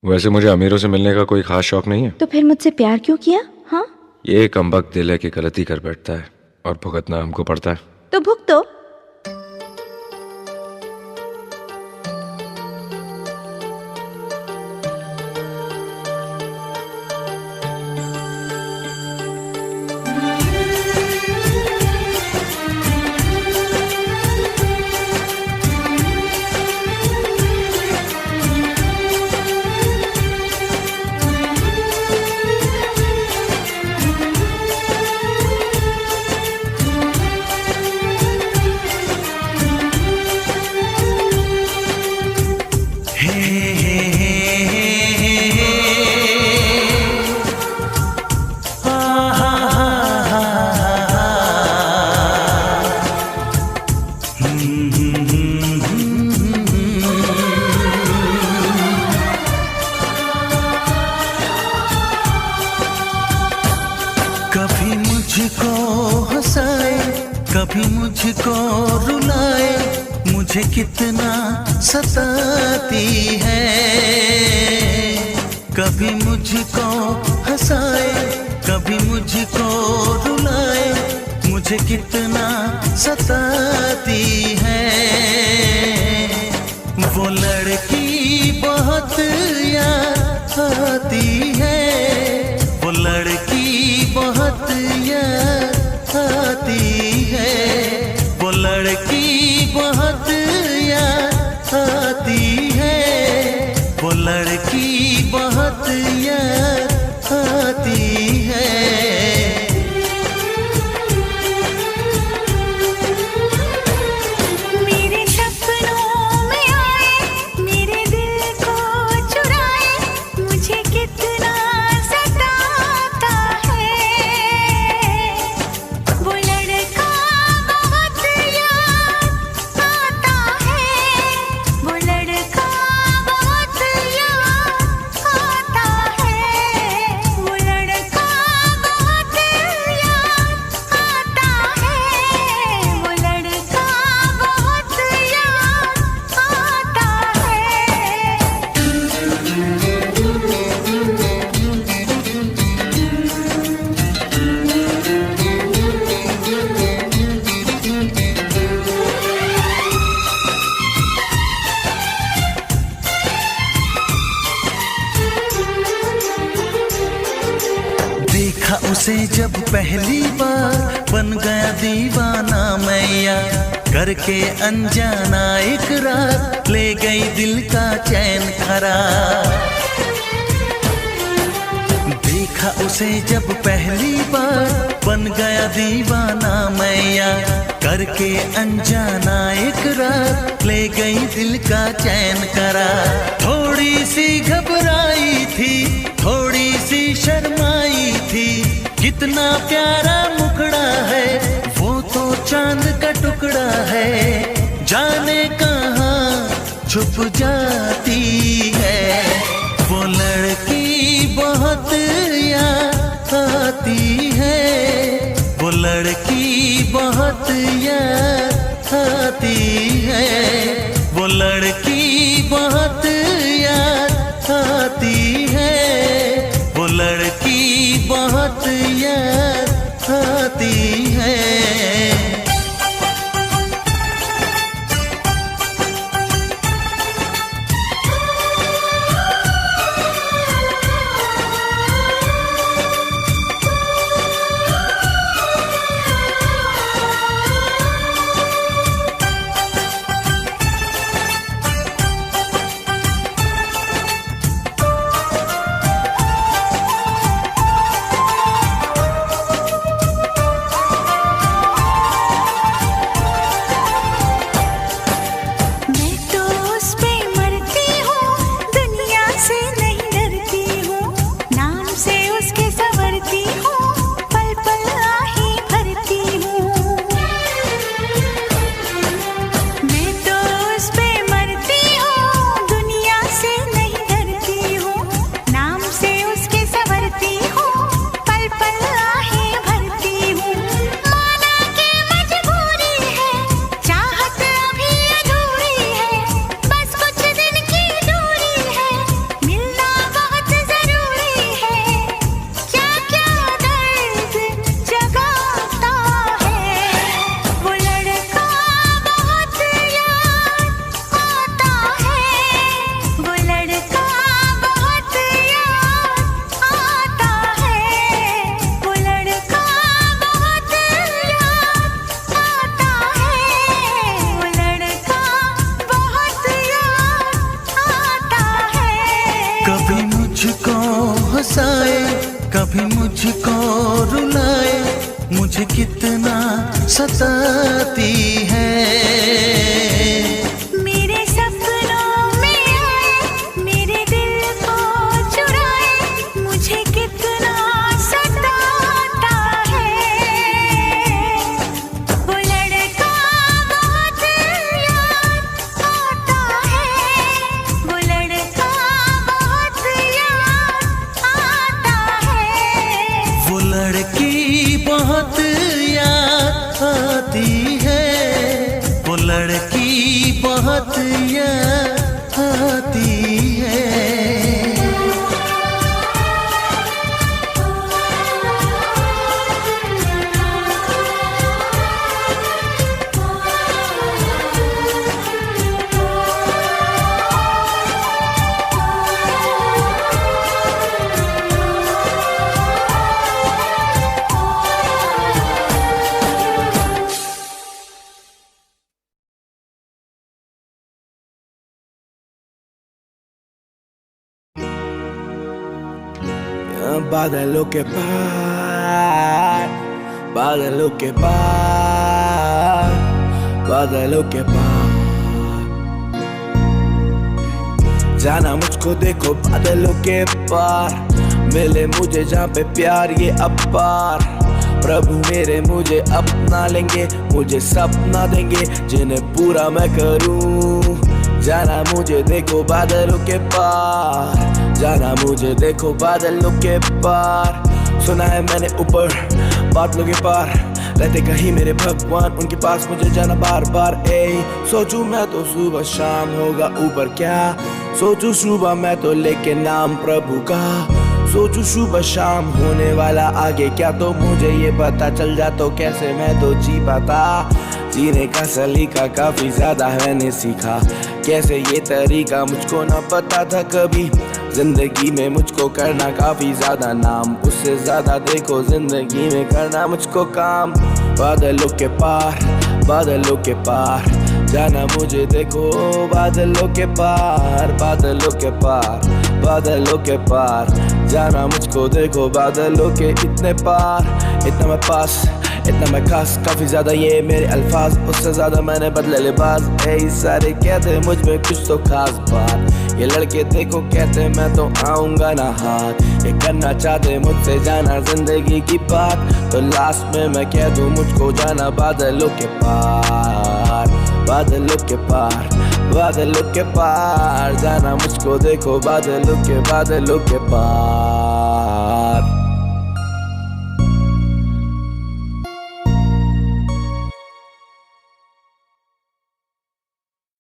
वैसे मुझे अमीरों से मिलने का कोई खास शौक नहीं है। तो फिर मुझसे प्यार क्यों किया? हाँ, ये कमबख्त दिल है कि गलती कर बैठता है और भुगतना हमको पड़ता है। तो भुगतो। कभी मुझको हंसाए, कभी मुझको रुलाए, मुझे कितना सताती है। कभी मुझको हंसाए, कभी मुझको रुलाए, मुझे कितना सताती है। वो लड़की बहुत याद आती है, वो लड़की बहुत याद आती है, वो लड़की बहुत याद आती है, वो लड़की बहुत याद आती है। मेरे सपनों में आए, मेरे दिल को चुराए, मुझे कितना सताता है। वो लड़का बहुत याद आता है, वो लड़का बहुत याद आता है, वो लड़का बहुत याद आता है, वो लड़का बहुत याद आता देखा उसे जब पहली बार, बन गया दीवाना मैया, करके अनजाना इकरार, ले गई दिल का चैन करार। देखा उसे जब पहली बार, बन गया दीवाना मैया, करके अनजाना इकरार, ले गई दिल का चैन करार। थोड़ी सी घबराई थी, थोड़ी सी शर्माई थी, कितना प्यारा मुखड़ा है, वो तो चांद का टुकड़ा है, जाने कहाँ छुप जाती है। वो लड़की बहुत याद आती है, वो लड़की बहुत याद आती है, वो लड़की बहुत याद आती है, वो लड़की बहुत याद आती है। हंसाए कभी मुझको रुलाए, मुझे कितना सताती है। मेरे सपनों में आए, मेरे दिल को चुराए, मुझे कितना सताता है। वो लड़का बहुत याद आता है, वो लड़का बहुत याद आता है। वो लड़की बहुत याद आती है, वो लड़की बहुत याद आती है। बादलों के पार, बादलों के पार, बादलों के पार जाना मुझको देखो बादलों के पार, मिले मुझे जहाँ पे प्यार ये अपार। प्रभु मेरे मुझे अपना लेंगे, मुझे सपना देंगे जिन्हें पूरा मैं करूँ। जाना मुझे देखो बादलों के पार, जाना मुझे देखो बादलों के पार। सुना है मैंने ऊपर बादलों के पार रहते कहीं मेरे भगवान, उनके पास मुझे जाना बार बार। सोचूं मैं तो सुबह शाम होगा ऊपर क्या, सोचूं सुबह मैं तो लेके नाम प्रभु का, सोचूं सुबह शाम होने वाला आगे क्या, तो मुझे ये पता चल जा तो कैसे मैं तो जी पाता। जीने का सलीका काफी ज्यादा मैंने सीखा, कैसे ये तरीका मुझको ना पता था कभी। जिंदगी में मुझको करना काफी ज्यादा नाम, उससे ज्यादा देखो जिंदगी में करना मुझको काम। बादलों के पार, बादलों के पार जाना मुझे देखो बादलों के पार, बादलों के पार, बादलों के पार जाना मुझको देखो बादलों के इतने पार। इतना मैं पास, इतना मैं खास, काफी ज्यादा ये मेरे अल्फाज, उससे ज्यादा मैंने बदले लिबास। ऐ सारे कहते मुझ में कुछ तो खास बात, ये लड़के देखो कहते मैं तो आऊंगा ना हाथ। ये करना चाहते मुझसे जाना जिंदगी की बात, तो लास्ट में मैं कह दूं मुझको जाना बादलों के पार, बादलों के पार, बादलों के पार जाना मुझको देखो बादलों के पार।